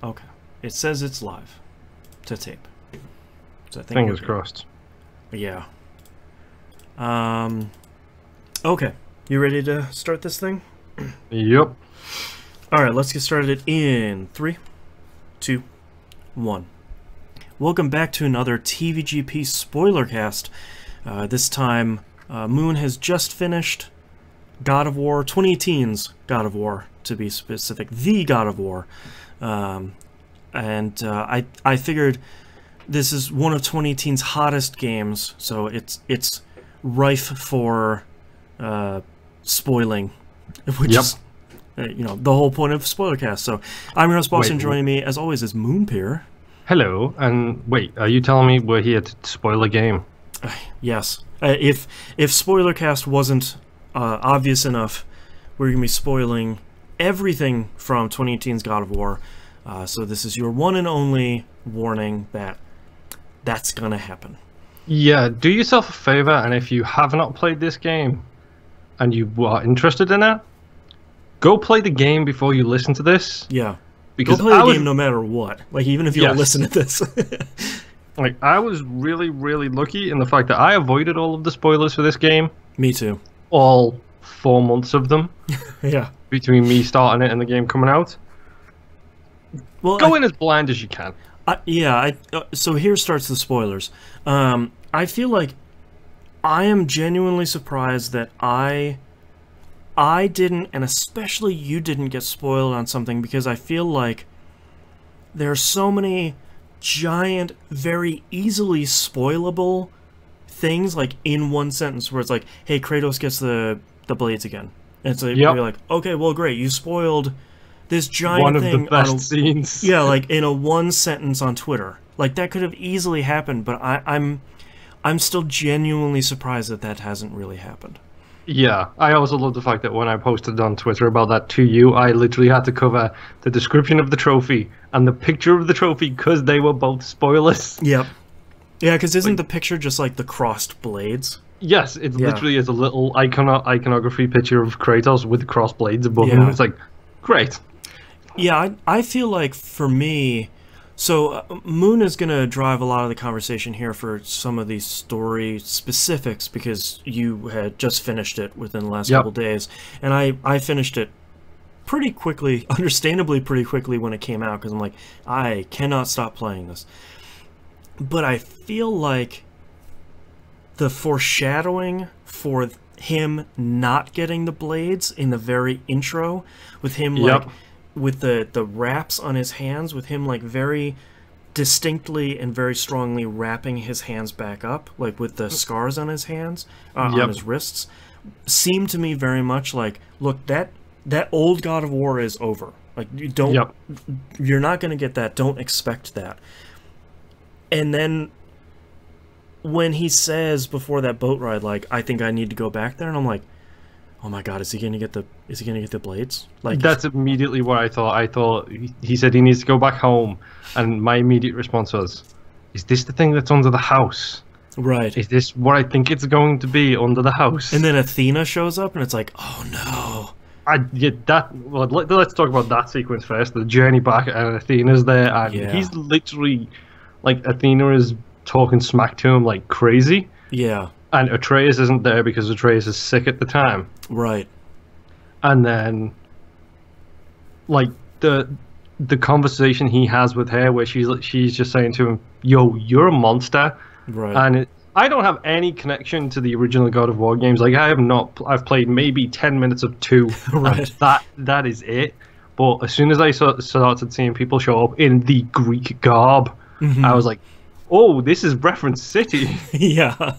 Okay. It says it's live to tape. So I think Fingers crossed. Yeah. Okay. You ready to start this thing? Yep. Alright, let's get started in 3, 2, 1. Welcome back to another TVGP Spoilercast. This time, Moon has just finished God of War, 2018's God of War, to be specific, the God of War. I figured this is one of 2018's hottest games, so it's rife for spoiling, which is the whole point of Spoilercast. So I'm your host, Boston. Joining me as always is Moonpeer. Hello, and wait, are you telling me we're here to spoil a game? Yes. If Spoilercast wasn't obvious enough, we're going to be spoiling everything from 2018's God of War. So this is your one and only warning that that's going to happen. Yeah, do yourself a favor, and if you have not played this game and you are interested in it, go play the game before you listen to this. Yeah. Because go play the game no matter what. Like, even if you don't listen to this. Like, I was really, really lucky in the fact that I avoided all of the spoilers for this game. Me too. All 4 months of them. Yeah. Between me starting it and the game coming out. Well, go in as blind as you can. So here starts the spoilers. I feel like I am genuinely surprised that I didn't, and especially you didn't, get spoiled on something, because I feel like there are so many giant, very easily spoilable things, like in one sentence, where it's like, hey, Kratos gets the blades again. And it's like, you're like, okay, well, great, you spoiled this giant thing. One of the best scenes. Yeah, like in a one sentence on Twitter. Like, that could have easily happened, but I'm still genuinely surprised that that hasn't really happened. Yeah, I also love the fact that when I posted on Twitter about that to you, I literally had to cover the description of the trophy and the picture of the trophy because they were both spoilers. Yep. Yeah, because isn't the picture just like the crossed blades? Yes, it literally is a little iconography picture of Kratos with crossed blades above him. It's like, great. Yeah, I feel like for me... So, Moon is going to drive a lot of the conversation here for some of these story specifics, because you had just finished it within the last couple days. And I finished it pretty quickly, understandably pretty quickly when it came out, because I'm like, I cannot stop playing this. But I feel like the foreshadowing for him not getting the blades in the very intro, with him like... with the wraps on his hands, with him like very distinctly and very strongly wrapping his hands back up, like with the scars on his hands, on his wrists, seemed to me very much like, look, that old God of War is over. Like, you don't, you're not going to get that. Don't expect that. And then when he says before that boat ride, like, I think I need to go back there, and I'm like, oh my God, is he gonna get the blades? Like, that's immediately what I thought. I thought he said he needs to go back home, and my immediate response was, is this the thing that's under the house? Right. Is this what I think it's going to be under the house? And then Athena shows up, and it's like, oh no. Well, let's talk about that sequence first. The journey back, and Athena's there, and he's literally, like, Athena is talking smack to him like crazy. Yeah. And Atreus isn't there because Atreus is sick at the time. Right. And then, like, the conversation he has with her, where she's just saying to him, yo, you're a monster. Right. And I don't have any connection to the original God of War games. Like, I've played maybe 10 minutes of 2. Right. That is it. But as soon as I started seeing people show up in the Greek garb, I was like, oh, this is Reference City. Yeah.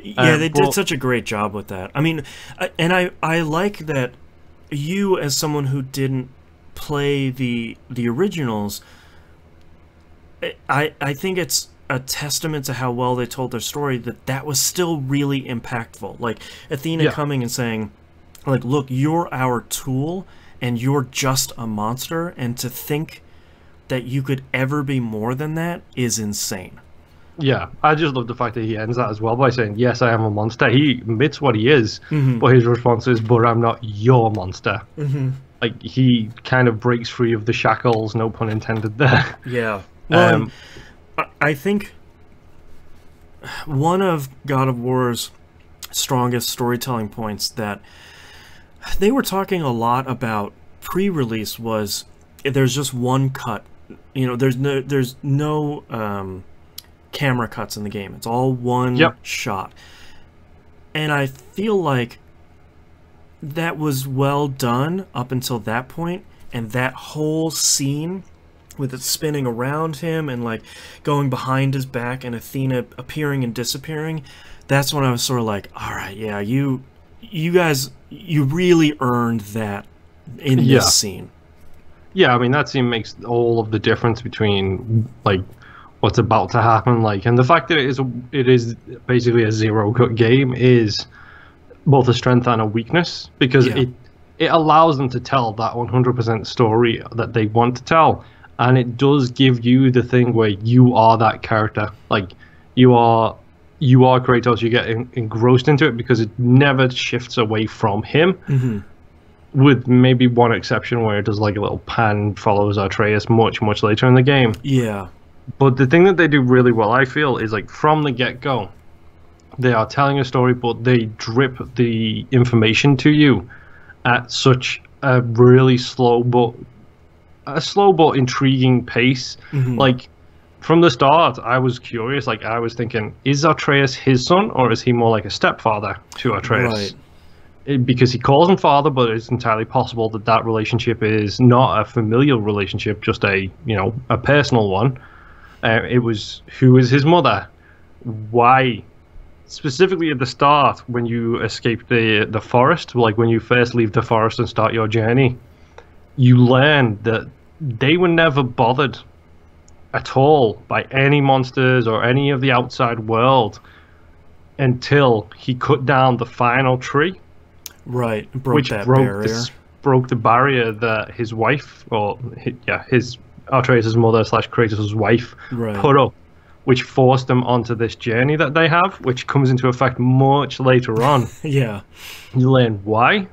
Yeah, they did such a great job with that. I mean, and I like that you, as someone who didn't play the originals, I think it's a testament to how well they told their story that was still really impactful. Like, Athena coming and saying, like, look, you're our tool, and you're just a monster, and to think that you could ever be more than that is insane. Yeah, I just love the fact that he ends that as well by saying, yes, I am a monster. He admits what he is, but his response is, but I'm not your monster. Like, he kind of breaks free of the shackles, no pun intended there. Yeah. Well, I think one of God of War's strongest storytelling points that they were talking a lot about pre-release was there's just one cut. You know, there's no camera cuts in the game. It's all one shot. And I feel like that was well done up until that point, and that whole scene with it spinning around him and like going behind his back and Athena appearing and disappearing, that's when I was sort of like, all right, yeah, you guys, you really earned that in this scene. Yeah, I mean, that scene makes all of the difference between like what's about to happen, like, and the fact that it is basically a zero-cut game is both a strength and a weakness, because it allows them to tell that 100% story that they want to tell, and it does give you the thing where you are that character, like you are Kratos. You get engrossed into it because it never shifts away from him, with maybe one exception where it does like a little pan, follows Atreus much later in the game. Yeah. But the thing that they do really well, I feel, is like from the get-go, they are telling a story, but they drip the information to you at such a really slow but intriguing pace. Like, from the start, I was curious. Like, I was thinking, is Atreus his son, or is he more like a stepfather to Atreus? Right. Because he calls him father, but it's entirely possible that that relationship is not a familial relationship, just a personal one. It was, who is his mother? Why? Specifically at the start, when you escape the forest, like when you first leave the forest and start your journey, you learn that they were never bothered at all by any monsters or any of the outside world until he cut down the final tree. Right, broke the barrier that his wife, his Atreus' mother / Kratos' wife put up, which forced them onto this journey that they have, which comes into effect much later on. Yeah. You learn why.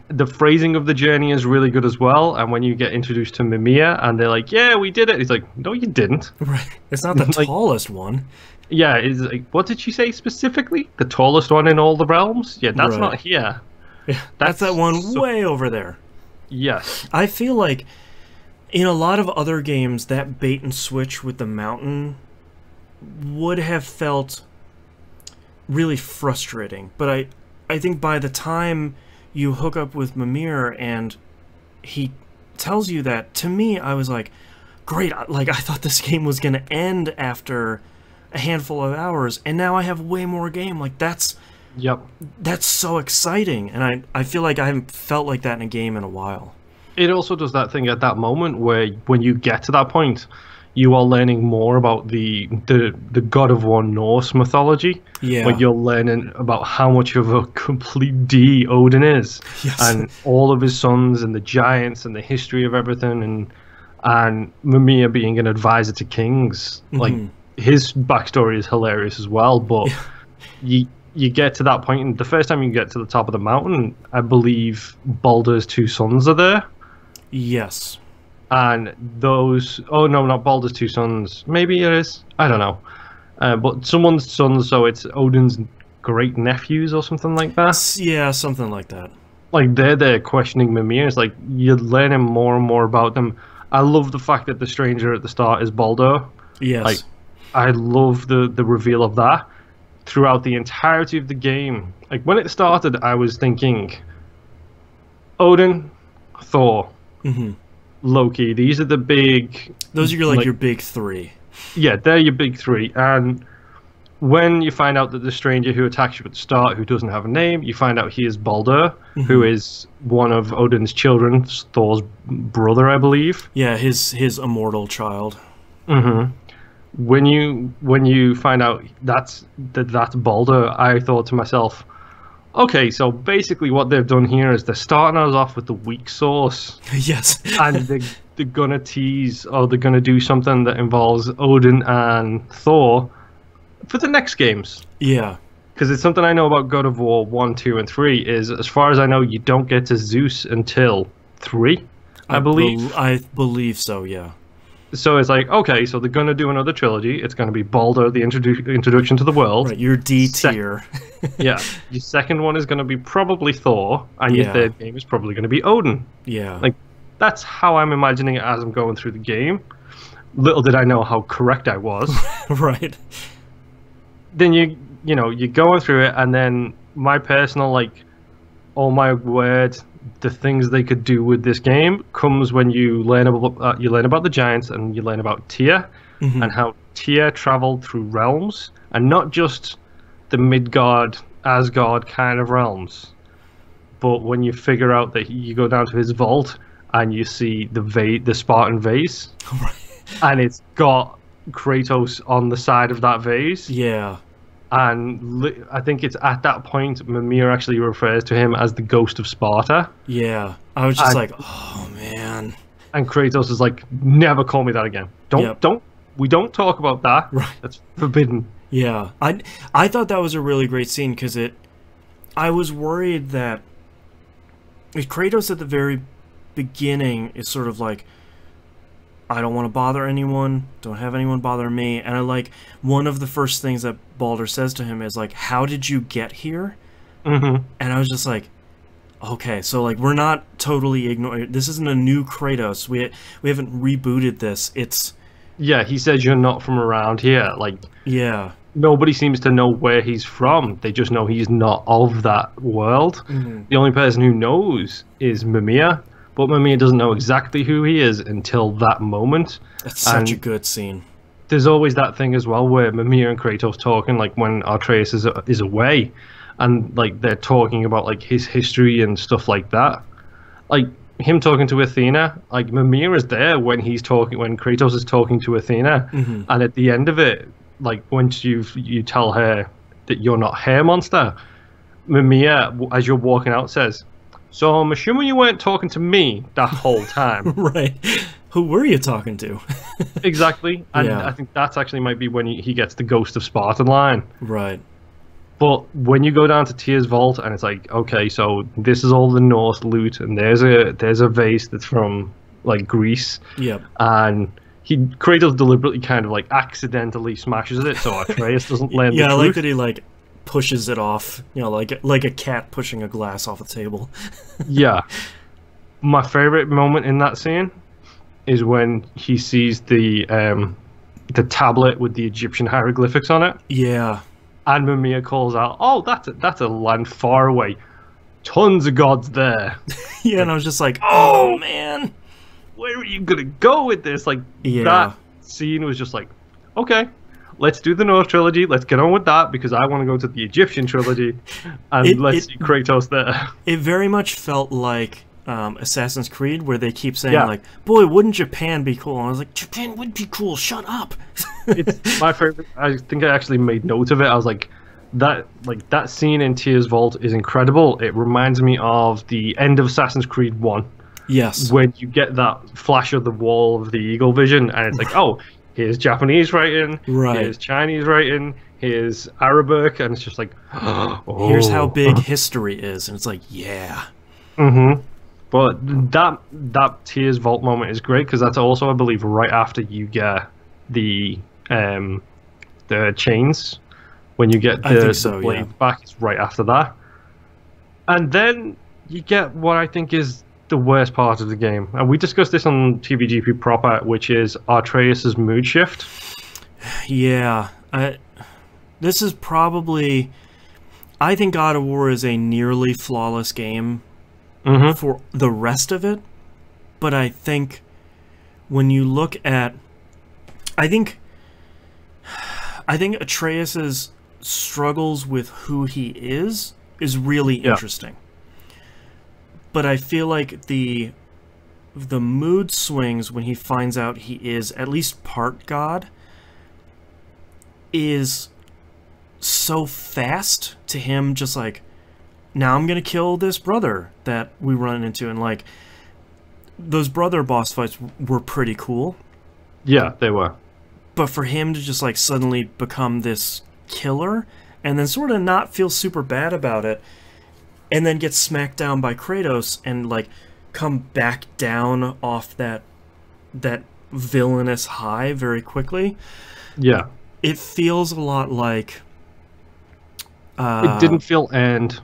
The phrasing of the journey is really good as well, and when you get introduced to Mimir and they're like, yeah, we did it, he's like, no, you didn't. Right. It's not the tallest one. Yeah, it's like, what did she say specifically? The tallest one in all the realms? Yeah, that's not here. Yeah, that's that one way over there. Yes. I feel like in a lot of other games, that bait and switch with the mountain would have felt really frustrating. But I think by the time you hook up with Mimir and he tells you that, to me, I was like, great, like I thought this game was going to end after a handful of hours, and now I have way more game. Like, that's so exciting, and I feel like I haven't felt like that in a game in a while. It also does that thing at that moment where when you get to that point, you are learning more about the God of War Norse mythology. Yeah. When you're learning about how much of a complete D Odin is. Yes. And all of his sons and the giants and the history of everything, and Mimir being an advisor to kings. Like, his backstory is hilarious as well, but you get to that point, and the first time you get to the top of the mountain, I believe Baldur's two sons are there. Yes. And those... Oh, no, not Baldur's two sons. Maybe it is. I don't know. But someone's sons, so it's Odin's great-nephews or something like that. Yeah, something like that. Like, they're there questioning Mimir. It's like, you're learning more and more about them. I love the fact that the stranger at the start is Baldur. Yes. Like, I love the reveal of that throughout the entirety of the game. Like, when it started, I was thinking, Odin, Thor, Loki. These are the big... Those are your big three. Yeah, they're your big three. And when you find out that the stranger who attacks you at the start, who doesn't have a name, you find out he is Baldur, who is one of Odin's children, Thor's brother, I believe. Yeah, his immortal child. When you find out that's Baldur, I thought to myself, okay, so basically what they've done here is they're starting us off with the weak sauce. Yes. And they're gonna tease, or they're gonna do something that involves Odin and Thor for the next games. Yeah. because it's something I know about God of War 1, 2, and 3, is as far as I know, you don't get to Zeus until 3, I believe. I believe so, yeah. So it's like, okay, so they're going to do another trilogy. It's going to be Baldur, the introduction to the world. Right, your D tier. Yeah. Your second one is going to be probably Thor, and your third game is probably going to be Odin. Yeah. Like, that's how I'm imagining it as I'm going through the game. Little did I know how correct I was. Right. Then you're going through it, and then my personal, like, oh my word, the things they could do with this game comes when you learn about the giants, and you learn about Tyr, and how Tyr traveled through realms, and not just the Midgard, Asgard kind of realms, but when you figure out that you go down to his vault and you see the Spartan vase, and it's got Kratos on the side of that vase. Yeah. And I think it's at that point Mimir actually refers to him as the ghost of Sparta. Yeah. I was just like, oh man. And Kratos is like, never call me that again. We don't talk about that. Right. That's forbidden. Yeah. I thought that was a really great scene because I was worried that Kratos at the very beginning is sort of like, I don't want to bother anyone, don't have anyone bother me, and I like one of the first things that Baldur says to him is like, how did you get here? And I was just like, okay, so like we're not totally ignoring, this isn't a new Kratos, we haven't rebooted this, it's... Yeah, he says you're not from around here, like... Yeah. Nobody seems to know where he's from, they just know he's not of that world. The only person who knows is Mimir. But Mimir doesn't know exactly who he is until that moment. That's such a good scene. There's always that thing as well where Mimir and Kratos talking, like when Atreus is away, and like they're talking about like his history and stuff like that. Like him talking to Athena, like Mimir is there when Kratos is talking to Athena, and at the end of it, like once you tell her that you're not Hair Monster, Mimir, as you're walking out, says, so I'm assuming you weren't talking to me that whole time. Right. Who were you talking to? Exactly. And I think that's actually might be when he gets the Ghost of Sparta line. Right. But when you go down to Tyr's vault and it's like, okay, so this is all the Norse loot, and there's a vase that's from like Greece. Yep. And Kratos deliberately kind of like accidentally smashes it so Atreus doesn't learn the truth. I like that he like pushes it off, you know, like a cat pushing a glass off a table. Yeah. My favorite moment in that scene is when he sees the tablet with the Egyptian hieroglyphics on it. Yeah. And Mimir calls out, "Oh, that's a land far away. Tons of gods there." Yeah, and I was just like, "Oh man, where are you gonna go with this?" Like that scene was just like, okay. Let's do the Norse trilogy. Let's get on with that because I want to go to the Egyptian trilogy, and let's see Kratos there. It very much felt like Assassin's Creed, where they keep saying like, "Boy, wouldn't Japan be cool?" And I was like, "Japan would be cool. Shut up." It's my favorite. I think I actually made note of it. I was like, that scene in Tyr's vault is incredible. It reminds me of the end of Assassin's Creed 1. Yes. When you get that flash of the wall of the eagle vision, and it's like, oh. Here's Japanese writing, here's Chinese writing, here's Arabic, and it's just like, oh. Here's how big history is, and it's like, yeah. But that Tyr's vault moment is great because that's also, I believe, right after you get the chains. When you get the blade back, it's right after that. And then you get what I think is the worst part of the game, and we discussed this on TVGP proper, which is Atreus's mood shift. Yeah, this is probably, I think God of War is a nearly flawless game for the rest of it, but I think when you look at, I think Atreus's struggles with who he is really interesting. But I feel like the mood swings when he finds out he is at least part god is so fast to him, just like, now I'm gonna kill this brother that we run into, and like those brother boss fights were pretty cool. Yeah, they were. But for him to just like suddenly become this killer and then sort of not feel super bad about it, and then get smacked down by Kratos and like come back down off that villainous high very quickly. Yeah. It feels a lot like it didn't feel earned.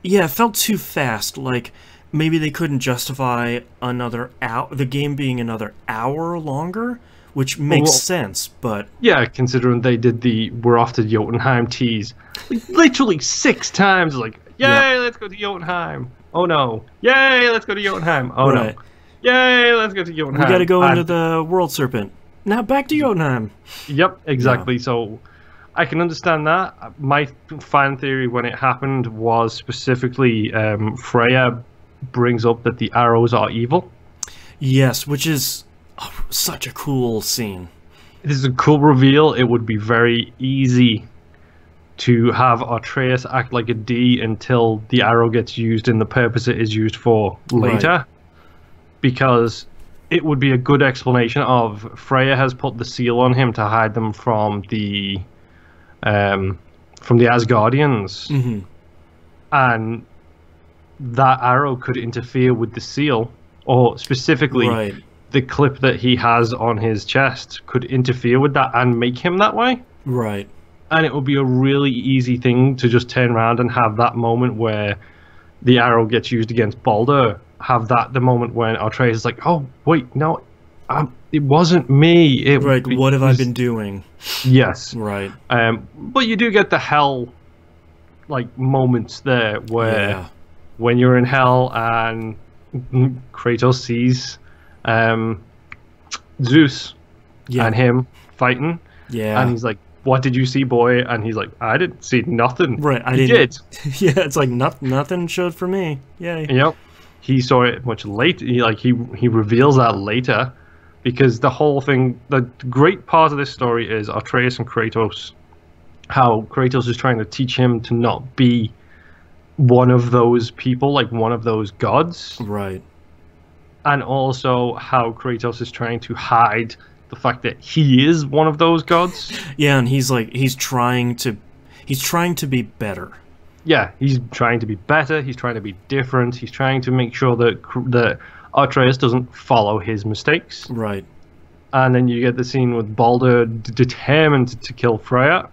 Yeah, it felt too fast. Like maybe they couldn't justify another hour, the game being another hour longer, which makes sense, but yeah, considering they did the "we're off to Jotunheim" tease like, literally 6 times. Like, yay, let's go to Jotunheim. Oh no, yay, let's go to Jotunheim. Oh no, yay, let's go to Jotunheim. We got to go into the World Serpent. Now back to Jotunheim. Yep, exactly. Yeah. So I can understand that. My fan theory when it happened was specifically Freya brings up that the arrows are evil. Yes, which is such a cool scene. It is a cool reveal. It would be very easy to have Atreus act like a D until the arrow gets used in the purpose it is used for later. Right. Because it would be a good explanation of Freya has put the seal on him to hide them from the Asgardians. Mm-hmm. And that arrow could interfere with the seal, or specifically the clip that he has on his chest could interfere with that and make him that way. Right. And it would be a really easy thing to just turn around and have that moment where the arrow gets used against Balder. Have that the moment when Atreus is like, oh, wait, no, it wasn't me. What have I been doing? Yes. Right. But you do get the hell, like, moments there where when you're in hell and Kratos sees Zeus and him fighting. Yeah. And he's like, what did you see, boy? And he's like, I didn't see nothing. Right, I did. Yeah, it's like nothing showed for me. Yay. Yep. He saw it much later. He reveals that later, because the whole thing, the great part of this story is Atreus and Kratos. How Kratos is trying to teach him to not be one of those people, like one of those gods. Right. And also how Kratos is trying to hide the fact that he is one of those gods. Yeah, and he's trying to be better. Yeah, he's trying to be better. He's trying to be different. He's trying to make sure that Atreus doesn't follow his mistakes. Right. And then you get the scene with Balder determined to kill Freya.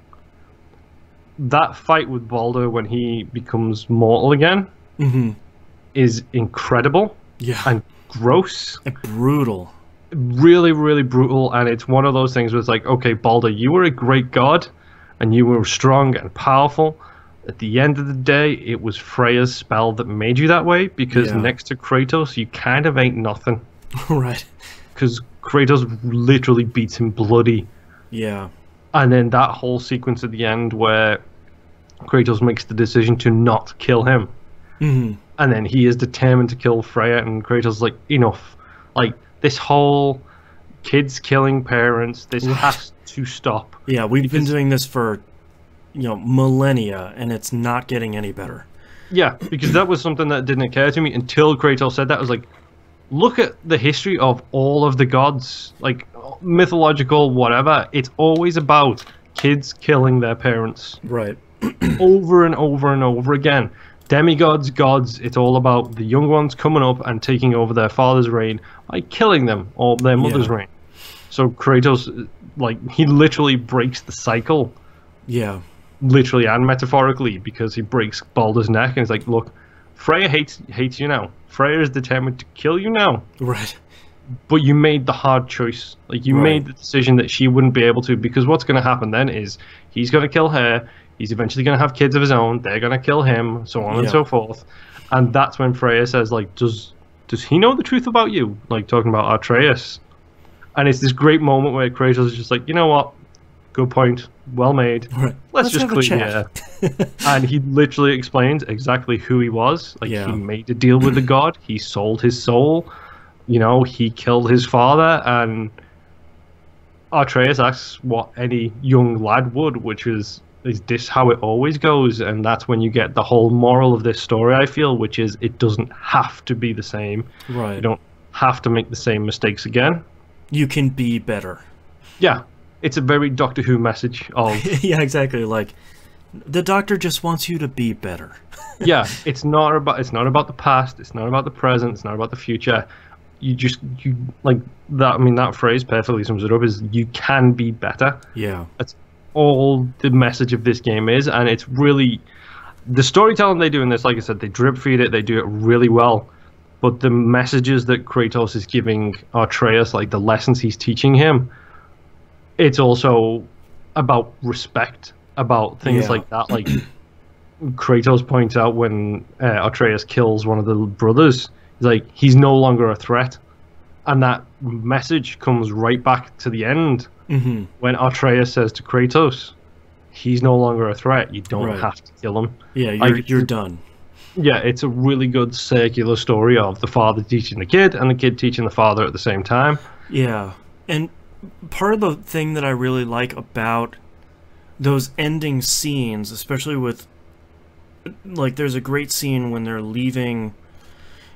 That fight with Balder when he becomes mortal again is incredible. Yeah. And gross. And brutal. Really, really brutal. And it's one of those things where it's like, okay, Balder, you were a great god and you were strong and powerful. At the end of the day, it was Freya's spell that made you that way, because next to Kratos, you kind of ain't nothing. Right. Because Kratos literally beats him bloody. Yeah. And then that whole sequence at the end where Kratos makes the decision to not kill him. Mm-hmm. And then he is determined to kill Freya, and Kratos is like, enough. Like, this whole kids killing parents, this has to stop. Yeah, we've been doing this for millennia, and it's not getting any better. Yeah, because that was something that didn't occur to me until Kratos said that. I was like, look at the history of all of the gods, like mythological, whatever. It's always about kids killing their parents. Right. Over and over and over again. Demigods, gods, it's all about the young ones coming up and taking over their father's reign by killing them, or their mother's reign. So Kratos, like, he literally breaks the cycle. Yeah. Literally and metaphorically, because he breaks Balder's neck and he's like, look, Freya hates you now. Freya is determined to kill you now. Right. But you made the hard choice. Like, you made the decision that she wouldn't be able to, because what's going to happen then is he's going to kill her, he's eventually going to have kids of his own, they're going to kill him, so on and so forth. And that's when Freya says, like, does he know the truth about you? Like, talking about Atreus. And it's this great moment where Kratos is just like, you know what? Good point. Well made. Right. Let's just clean the air. And he literally explains exactly who he was. Like, he made a deal with the god. He sold his soul. He killed his father. And Atreus asks what any young lad would, which is this how it always goes? And that's when you get the whole moral of this story, I feel, which is it doesn't have to be the same. Right. You don't have to make the same mistakes again. You can be better. Yeah. It's a very Doctor Who message of... Yeah, exactly. Like, The doctor just wants you to be better. Yeah, it's not about the past, it's not about the present, it's not about the future. You like that. I mean, that phrase perfectly sums it up. Is you can be better. Yeah, that's all the message of this game is, and it's really the storytelling they do in this. Like I said, they drip feed it. They do it really well. But the messages that Kratos is giving Atreus, like the lessons he's teaching him, it's also about respect, about things like that. Like Kratos points out when Atreus kills one of the brothers. Like, he's no longer a threat, and that message comes right back to the end when Atreus says to Kratos, he's no longer a threat, you don't have to kill him. Yeah, you're done. Yeah, it's a really good circular story of the father teaching the kid and the kid teaching the father at the same time. Yeah, and part of the thing that I really like about those ending scenes, especially with, like, there's a great scene when they're leaving,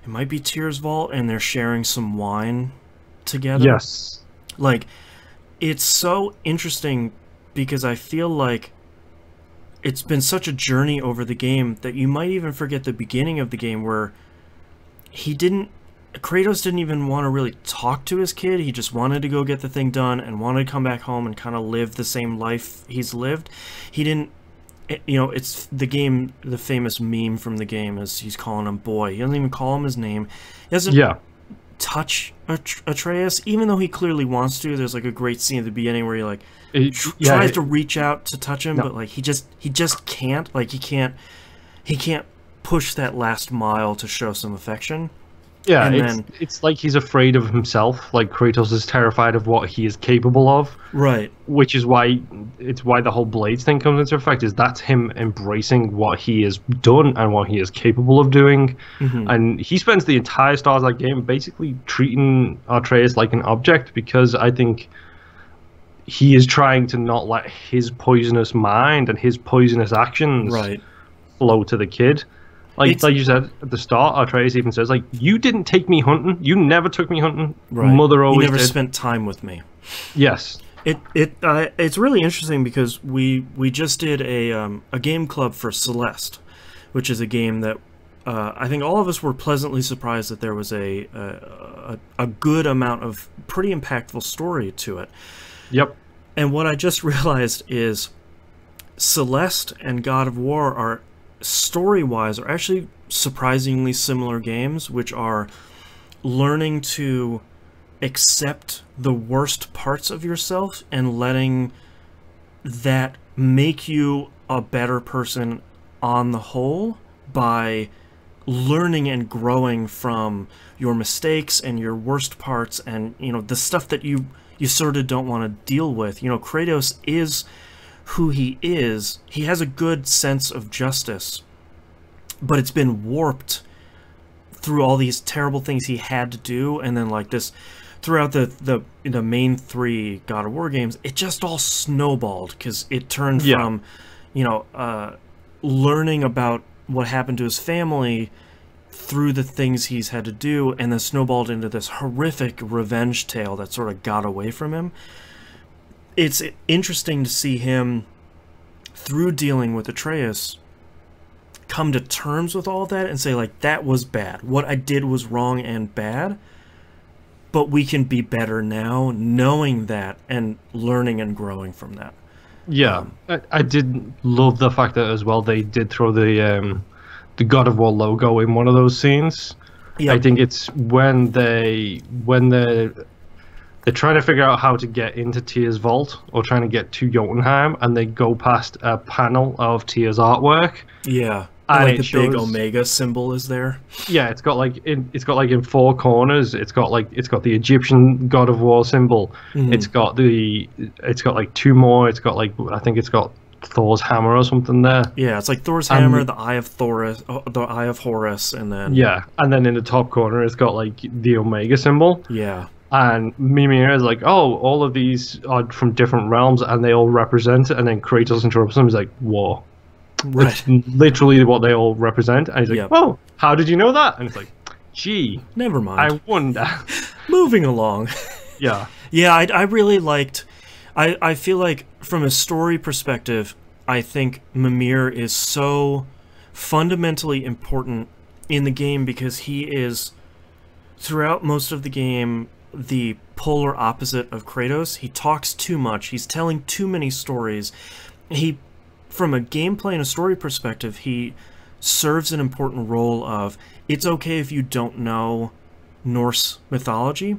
it might be Tyr's Vault, and they're sharing some wine together. Yes. Like, it's so interesting because I feel like it's been such a journey over the game that you might even forget the beginning of the game where Kratos didn't even want to really talk to his kid. He just wanted to go get the thing done and wanted to come back home and kind of live the same life he's lived. He didn't, you know, it's the game, the famous meme from the game is he's calling him boy. He doesn't even call him his name. He doesn't touch Atreus, even though he clearly wants to. There's like a great scene at the beginning where he like tries to reach out to touch him, but like he just can't. Like he can't push that last mile to show some affection. Yeah, and it's like he's afraid of himself. Like Kratos is terrified of what he is capable of. Right. Which is why the whole Blades thing comes into effect. Is that's him embracing what he has done and what he is capable of doing. And he spends the entire start of that game basically treating Atreus like an object, because I think he is trying to not let his poisonous mind and his poisonous actions flow to the kid. Like you said at the start, Atreus even says, like, you didn't take me hunting. You never took me hunting. Mother always You never did. spent time with me. Yes. It's really interesting because we just did a game club for Celeste, which is a game that I think all of us were pleasantly surprised that there was a good amount of pretty impactful story to it. Yep. And what I just realized is Celeste and God of War are story-wise are actually surprisingly similar games, which are learning to accept the worst parts of yourself and letting that make you a better person on the whole by learning and growing from your mistakes and your worst parts and, you know, the stuff that you sort of don't want to deal with. You know, Kratos is who he is. He has a good sense of justice, but it's been warped through all these terrible things he had to do, and then like this throughout the main 3 God of War games, it just all snowballed because it turned from, you know, learning about what happened to his family through the things he's had to do, and then snowballed into this horrific revenge tale that sort of got away from him. It's interesting to see him, through dealing with Atreus, come to terms with all of that and say, like, that was bad. What I did was wrong and bad, but we can be better now, knowing that and learning and growing from that. Yeah, I did love the fact that as well they did throw the God of War logo in one of those scenes. Yep. I think it's when they're trying to figure out how to get into Tyr's Vault, or trying to get to Jotunheim, and they go past a panel of Tyr's artwork. Yeah, and like the big Omega symbol is there. Yeah, it's got like in 4 corners. It's got the Egyptian God of War symbol. It's got like 2 more. It's got like, I think it's got Thor's hammer or something there. Yeah, it's like Thor's hammer, the Eye of Horus, and then and then in the top corner it's got like the Omega symbol. Yeah. And Mimir is like, oh, all of these are from different realms and they all represent it. And then Kratos interrupts him. He's like, war. Right. It's literally what they all represent. And he's like, oh, how did you know that? And it's like, gee. Never mind. I wonder. Moving along. Yeah. Yeah, I really liked... I feel like from a story perspective, I think Mimir is so fundamentally important in the game because he is, throughout most of the game, the polar opposite of Kratos. He talks too much. He's telling too many stories. From a gameplay and a story perspective, he serves an important role of, it's okay if you don't know Norse mythology.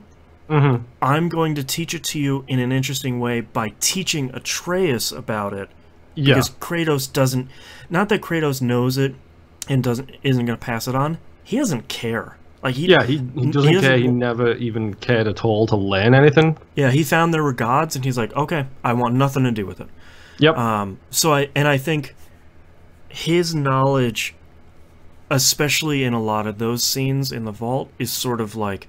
Mm-hmm. I'm going to teach it to you in an interesting way by teaching Atreus about it. Yeah. Because Kratos doesn't... Not that Kratos knows it and isn't going to pass it on. He doesn't care. Like he doesn't care. He never even cared at all to learn anything. Yeah, he found there were gods, and he's like, okay, I want nothing to do with it. Yep. I think his knowledge, especially in a lot of those scenes in the vault, is sort of like,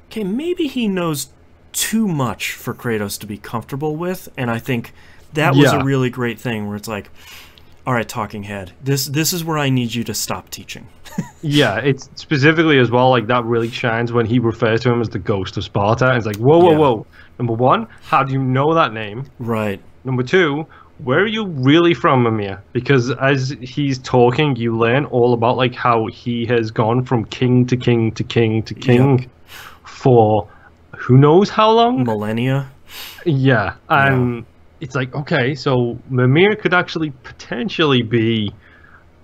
okay, maybe he knows too much for Kratos to be comfortable with, and I think that was a really great thing where it's like, all right, talking head, this is where I need you to stop teaching. Yeah, it's specifically as well, like, that really shines when he refers to him as the Ghost of Sparta. And it's like, whoa. Number one, how do you know that name? Right. Number two, where are you really from, Mimir? Because as he's talking, you learn all about, like, how he has gone from king to king to king to king for who knows how long? Millennia. Yeah, and it's like, okay, so Mimir could actually potentially be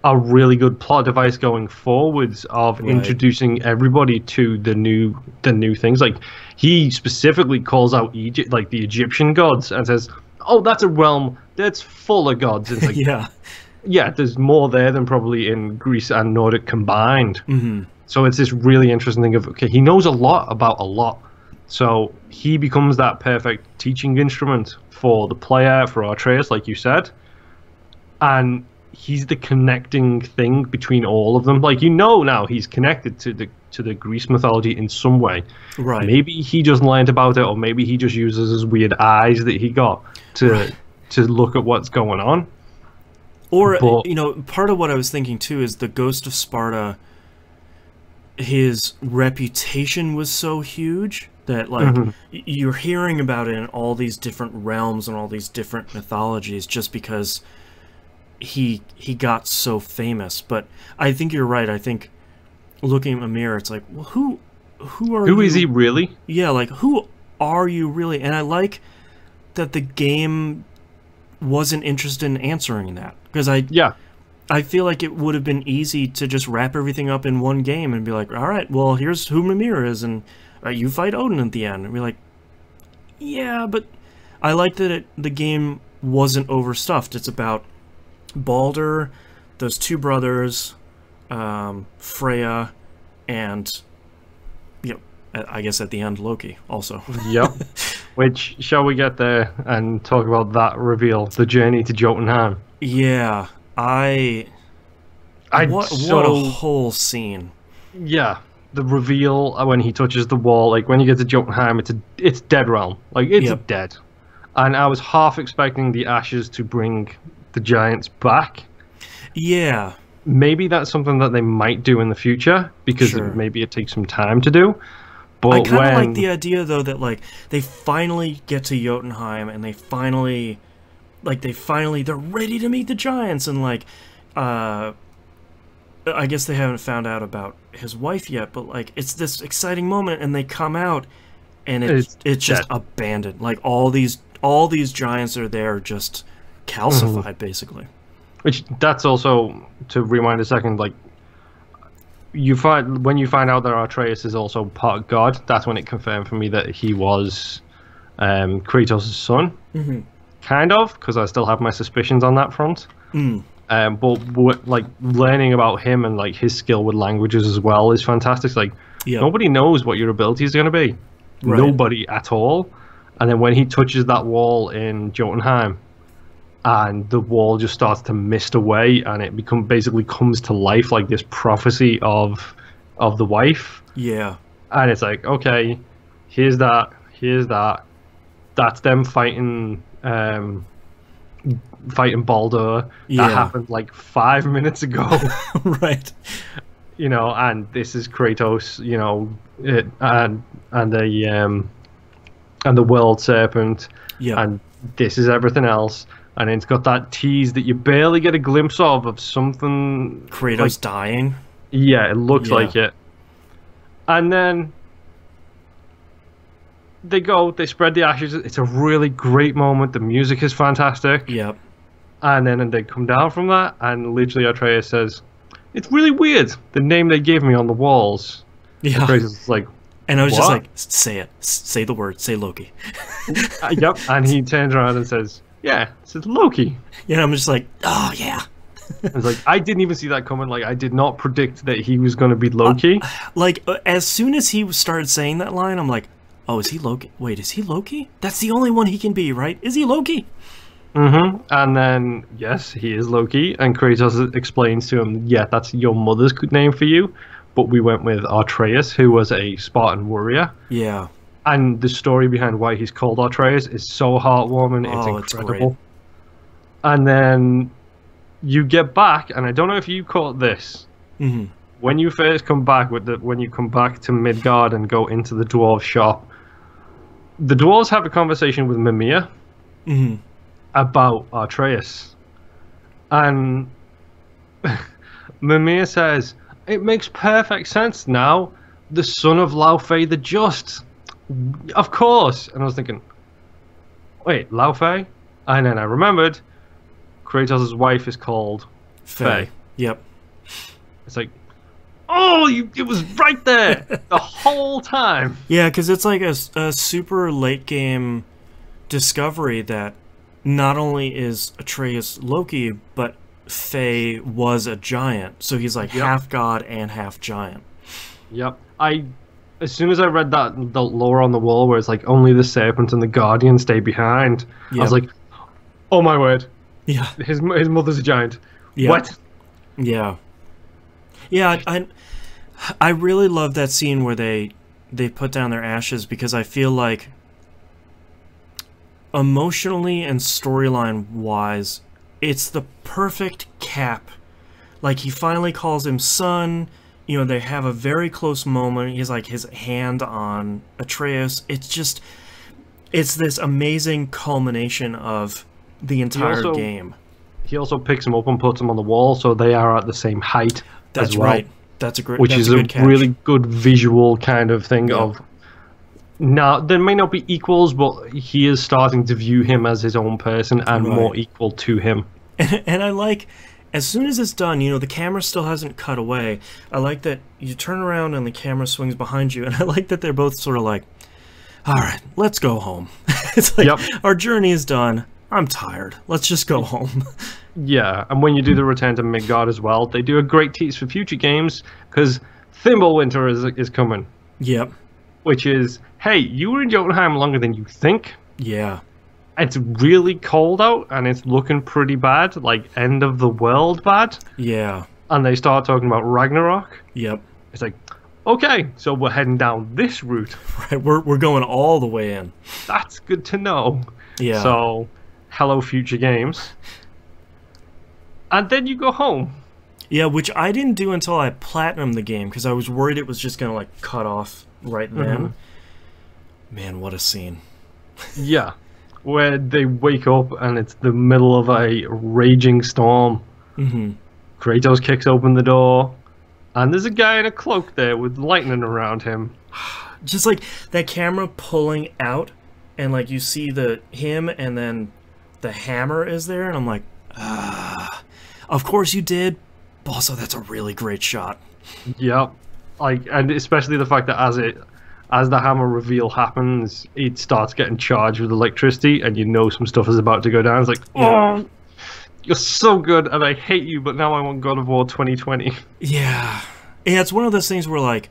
a really good plot device going forwards of introducing everybody to the new things. Like, he specifically calls out Egypt, like the Egyptian gods, and says, oh, that's a realm that's full of gods. And it's like, yeah, there's more there than probably in Greece and Nordic combined. Mm-hmm. So it's this really interesting thing of, okay, he knows a lot about a lot. So he becomes that perfect teaching instrument for the player, for Atreus, like you said. And he's the connecting thing between all of them. Like, now he's connected to the Greece mythology in some way. Right. Maybe he just learned about it, or maybe he just uses his weird eyes that he got to look at what's going on. Or, part of what I was thinking too is the Ghost of Sparta, his reputation was so huge that, like, you're hearing about it in all these different realms and all these different mythologies just because he got so famous. But I think you're right. I think looking at Mimir, it's like, well, who are you? Who is he really? Yeah, like, who are you really? And I like that the game wasn't interested in answering that, because I feel like it would have been easy to just wrap everything up in one game and be like, all right, well, here's who Mimir is, and you fight Odin at the end. And be like, yeah, but I like that the game wasn't overstuffed. It's about Baldur, those two brothers, Freya, and, I guess at the end, Loki also. Yep. Which, shall we get there and talk about that reveal, the journey to Jotunheim? Yeah, what a whole scene. Yeah, the reveal when he touches the wall, like when you get to Jotunheim, it's dead realm, like it's dead. And I was half expecting the ashes to bring the giants back. Yeah, maybe that's something that they might do in the future, because maybe it takes some time to do. But I kind of like the idea, though, that, like, they finally get to Jotunheim and they're ready to meet the giants, and, like, I guess they haven't found out about his wife yet, but, like, it's this exciting moment, and they come out and it's just abandoned. Like, all these giants are there, just calcified, basically. Which, that's also, to rewind a second, like, when you find out that Atreus is also part God, that's when it confirmed for me that he was Kratos' son. Kind of, because I still have my suspicions on that front. But like, learning about him and, like, his skill with languages as well is fantastic. Like, nobody knows what your abilities are going to be. Nobody at all. And then when he touches that wall in Jotunheim, and the wall just starts to mist away, and it basically comes to life, like this prophecy of the wife. Yeah. And it's like, okay, here's that. That's them fighting Baldur. That happened like 5 minutes ago. Right. And this is Kratos, and the world serpent. Yeah. And this is everything else. and it's got that tease that you barely get a glimpse of something. Kratos like, dying. Yeah, it looks like it. And then they spread the ashes. It's a really great moment. The music is fantastic. Yep. And then they come down from that, and literally Atreus says, "It's really weird, the name they gave me on the walls." Yeah. Atreus is like, and I was what? just like, say it. Say the word. Say Loki. Yep. And he turns around and says, "Yeah, it's Loki." Yeah, I'm just like, oh, yeah. It's like, I didn't even see that coming. Like, I did not predict that he was going to be Loki. As soon as he started saying that line, I'm like, oh, is he Loki? Wait, is he Loki? That's the only one he can be, right? Is he Loki? Mm-hmm. And then, yes, he is Loki. And Kratos explains to him, yeah, that's your mother's name for you. But we went with Atreus, who was a Spartan warrior. Yeah. And the story behind why he's called Atreus is so heartwarming. It's incredible. It's and then you get back, and I don't know if you caught this. Mm-hmm. When you first come back when you come back to Midgard and go into the dwarves' shop, the dwarves have a conversation with Mimir. Mm-hmm. About Atreus, and Mimir says, "It makes perfect sense now. The son of Laufey the Just, of course." And I was thinking, wait, Laufey? And then I remembered, Kratos' wife is called Faye. Yep. It's like, oh, it was right there the whole time. Yeah, because it's like a super late game discovery that not only is Atreus Loki, but Faye was a giant. So he's like half god and half giant. Yep. As soon as I read the lore on the wall where it's like only the serpent and the guardian stay behind, I was like, oh my word. Yeah. His mother's a giant. Yep. What? Yeah. Yeah, I really love that scene where they put down their ashes, because I feel like emotionally and storyline wise, it's the perfect cap. Like, he finally calls him son, you know, they have a very close moment, he's like his hand on Atreus. It's this amazing culmination of the entire game. He also picks him up and puts him on the wall, so they are at the same height. That's as well, right. That's a great, which is a really good visual kind of thing. Of now, there may not be equals, but he is starting to view him as his own person and more equal to him. And I like, as soon as it's done, you know, the camera still hasn't cut away. I like that you turn around and the camera swings behind you, and I like that they're both sort of like, all right, let's go home. It's like, our journey is done. I'm tired. Let's just go home. Yeah, and when you do the Return to Midgard as well, they do a great tease for future games, because Thimbleweed is coming. Yep. Which is, hey, you were in Jotunheim longer than you think. Yeah. It's really cold out, and it's looking pretty bad, like end of the world bad. Yeah. And they start talking about Ragnarok. Yep. It's like, okay, so we're heading down this route. Right, we're going all the way in. That's good to know. Yeah. So, hello, future games. And then you go home. Yeah, which I didn't do until I platinumed the game, because I was worried it was just going to, like, cut off right then. Man, what a scene. Yeah. Where they wake up and it's the middle of a raging storm. Kratos kicks open the door, and there's a guy in a cloak there with lightning around him. Just like that camera pulling out, and like you see him, and then the hammer is there, and I'm like, of course you did. Also, that's a really great shot. Yep. Like, and especially the fact that as the hammer reveal happens, it starts getting charged with electricity, and you know some stuff is about to go down. It's like, oh, you're so good, and I hate you, but now I want God of War 2020. Yeah. Yeah, it's one of those things where, like,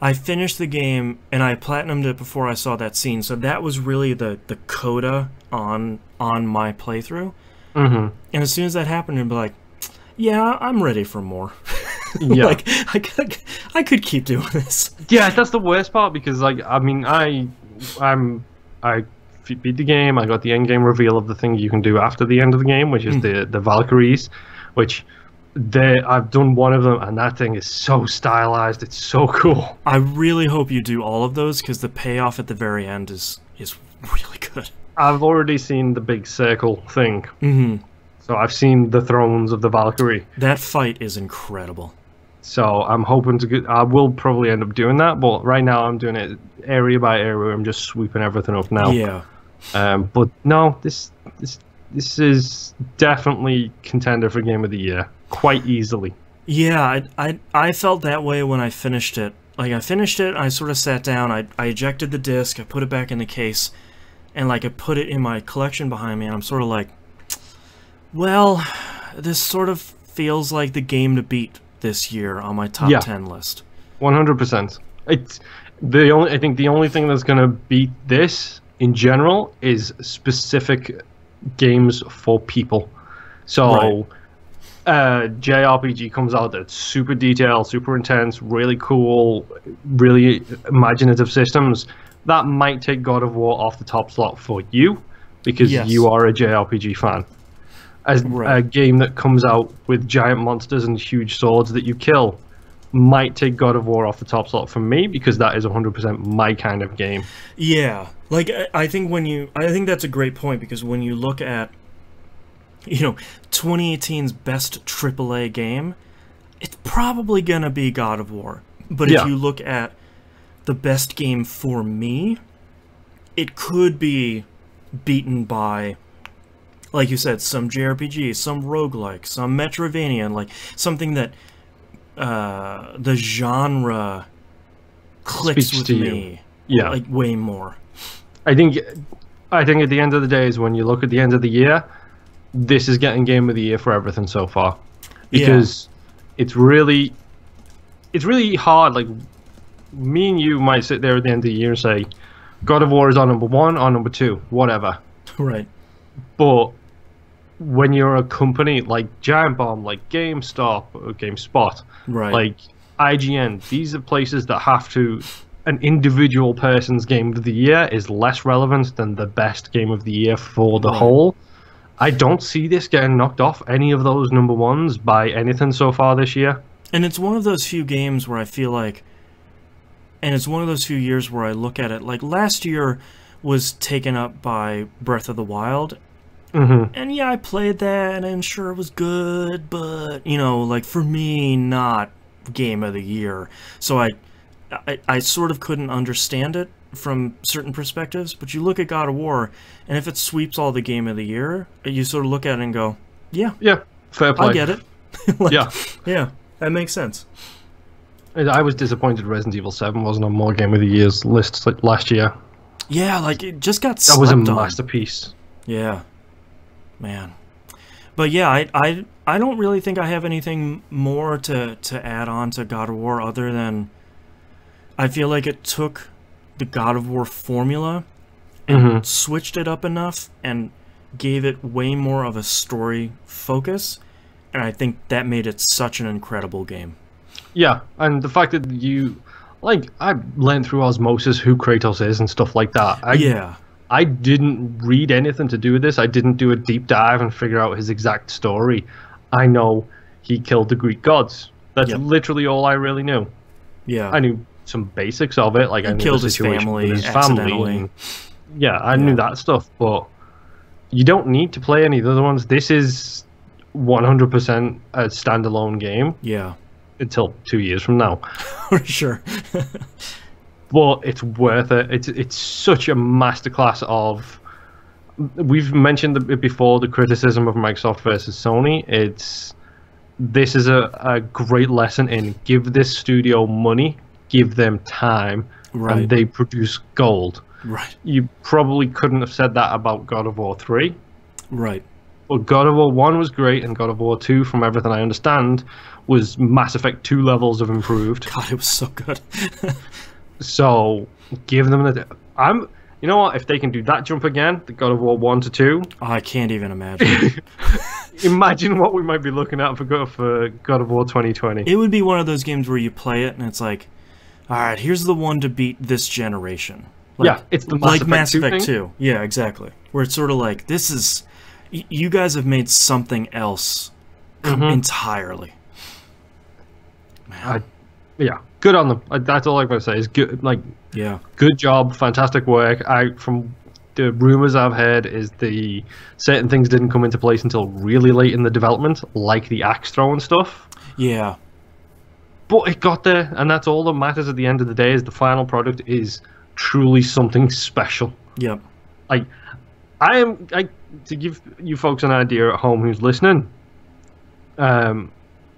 I finished the game, and I platinumed it before I saw that scene, so that was really the coda on my playthrough. And as soon as that happened, I'd be like, yeah, I'm ready for more. Yeah. Like, I could keep doing this. Yeah, that's the worst part, because, like, I mean, I beat the game, I got the end game reveal of the thing you can do after the end of the game, which is the Valkyries, which I've done one of them, and that thing is so stylized, it's so cool. I really hope you do all of those, because the payoff at the very end is really good. good. I've already seen the big circle thing. Mm-hmm. So I've seen the thrones of the Valkyrie. That fight is incredible. So I'm hoping to I will probably end up doing that, but right now I'm doing it area by area. I'm just sweeping everything up now. Yeah. But no, this is definitely contender for Game of the Year quite easily. Yeah, I felt that way when I finished it. Like, I finished it, I sort of sat down, I ejected the disc, I put it back in the case, and like I put it in my collection behind me, and I'm sort of like, well, this sort of feels like the game to beat this year on my top 10 list. 100%. It's I think the only thing that's gonna beat this in general is specific games for people. So JRPG comes out that's super detailed, super intense, really cool, really imaginative systems. That might take God of War off the top slot for you because you are a JRPG fan. As a game that comes out with giant monsters and huge swords that you kill might take God of War off the top slot for me because that is 100% my kind of game. Yeah, like I think that's a great point because when you look at 2018's best AAA game, it's probably gonna be God of War. But if you look at the best game for me, it could be beaten by, like you said, some JRPG, some roguelike, some Metroidvania, like something that the genre clicks with me, like way more. I think at the end of the day is when you look at the end of the year, this is getting Game of the Year for everything so far, because it's really hard. Like, me and you might sit there at the end of the year and say, God of War is on number 1 or number 2, whatever. Right. But when you're a company like Giant Bomb, like GameStop or GameSpot, like IGN, these are places that have to. An individual person's Game of the Year is less relevant than the best Game of the Year for the whole. I don't see this getting knocked off any of those number 1s by anything so far this year. And it's one of those few games where I feel like, and it's one of those few years where I look at it, like last year was taken up by Breath of the Wild. And yeah, I played that and sure it was good, but, like for me, not Game of the Year. So I sort of couldn't understand it from certain perspectives, but you look at God of War, and if it sweeps all the Game of the Year, you sort of look at it and go, yeah, fair play. I get it. Yeah, that makes sense. I was disappointed Resident Evil 7 wasn't on more Game of the Year's lists like last year. Yeah, like it just got slept on. That was a masterpiece. Yeah, man. But yeah, I don't really think I have anything more to add on to God of War other than I feel like it took the God of War formula and switched it up enough and gave it way more of a story focus, and I think that made it such an incredible game. Yeah, and the fact that I learned through osmosis who Kratos is and stuff like that. I didn't read anything to do with this. I didn't do a deep dive and figure out his exact story. I know he killed the Greek gods. That's literally all I really knew. Yeah, I knew some basics of it, like I knew killed the situation with his family. And, I knew that stuff, but you don't need to play any of the other ones. This is 100% a standalone game. Yeah. Until 2 years from now. For sure. But it's worth it. It's such a masterclass of. We've mentioned it before, the criticism of Microsoft versus Sony. This is a great lesson in give this studio money, give them time, and they produce gold. Right. You probably couldn't have said that about God of War 3. Right. But God of War 1 was great, and God of War 2, from everything I understand, was Mass Effect 2 levels of improved. God, it was so good. So, give them you know what? If they can do that jump again, the God of War 1 to 2... I can't even imagine. Imagine what we might be looking at for God of War 2020. It would be one of those games where you play it, and it's like, alright, here's the one to beat this generation. Like, it's the Mass Effect 2. Yeah, exactly. Where it's sort of like, this is... You guys have made something else entirely. Man. Good on them. That's all I'm going to say is good. Good job, fantastic work. From the rumors I've heard is the certain things didn't come into place until really late in the development, like the axe throwing stuff. Yeah. But it got there, and that's all that matters at the end of the day. Is the final product is truly something special. Yep. Like, to give you folks an idea at home who's listening. All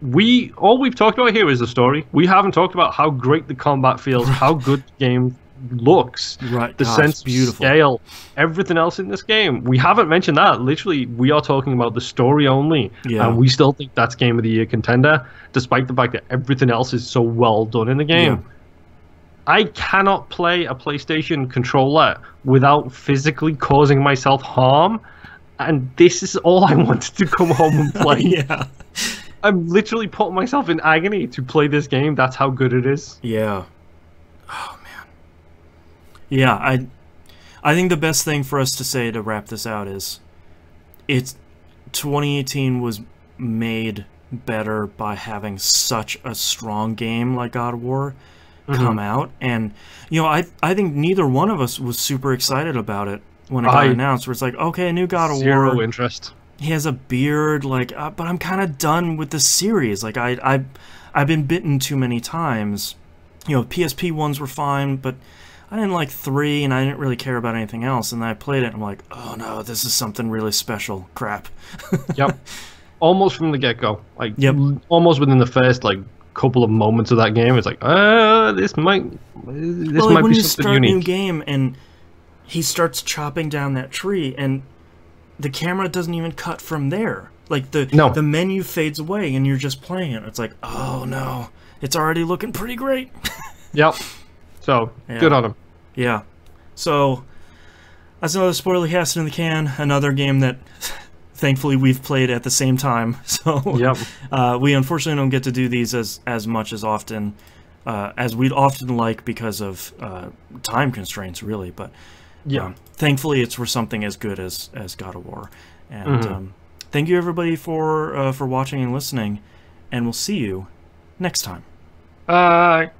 we've talked about here is the story. We haven't talked about how great the combat feels, how good the game looks, right? The sense of scale, everything else in this game. We haven't mentioned that. Literally, we are talking about the story only, and we still think that's Game of the Year contender, despite the fact that everything else is so well done in the game. Yeah. I cannot play a PlayStation controller without physically causing myself harm, and this is all I wanted to come home and play. Yeah. I'm literally putting myself in agony to play this game. That's how good it is. Yeah. Oh man. Yeah, I think the best thing for us to say to wrap this out is 2018 was made better by having such a strong game like God of War come out, and I think neither one of us was super excited about it when it got announced. Where it's like, okay, new God of War, zero interest. He has a beard, like, but I'm kind of done with the series. Like, I've been bitten too many times. PSP ones were fine, but I didn't like 3, and I didn't really care about anything else. And then I played it, and I'm like, oh no, this is something really special. Crap. Yep. Almost from the get-go. Like, almost within the first, couple of moments of that game, it's like, this might be something unique. When you start a new game, and he starts chopping down that tree, and the camera doesn't even cut from there. Like, the menu fades away, and you're just playing it. It's like, oh no, it's already looking pretty great. Yep. So, good on him. Yeah. So, that's another Spoilercast in the can. Another game that, thankfully, we've played at the same time. So, we unfortunately don't get to do these as much as often as we'd often like because of time constraints, really. But thankfully, it's for something as good as God of War. And thank you, everybody, for watching and listening. And we'll see you next time. Bye.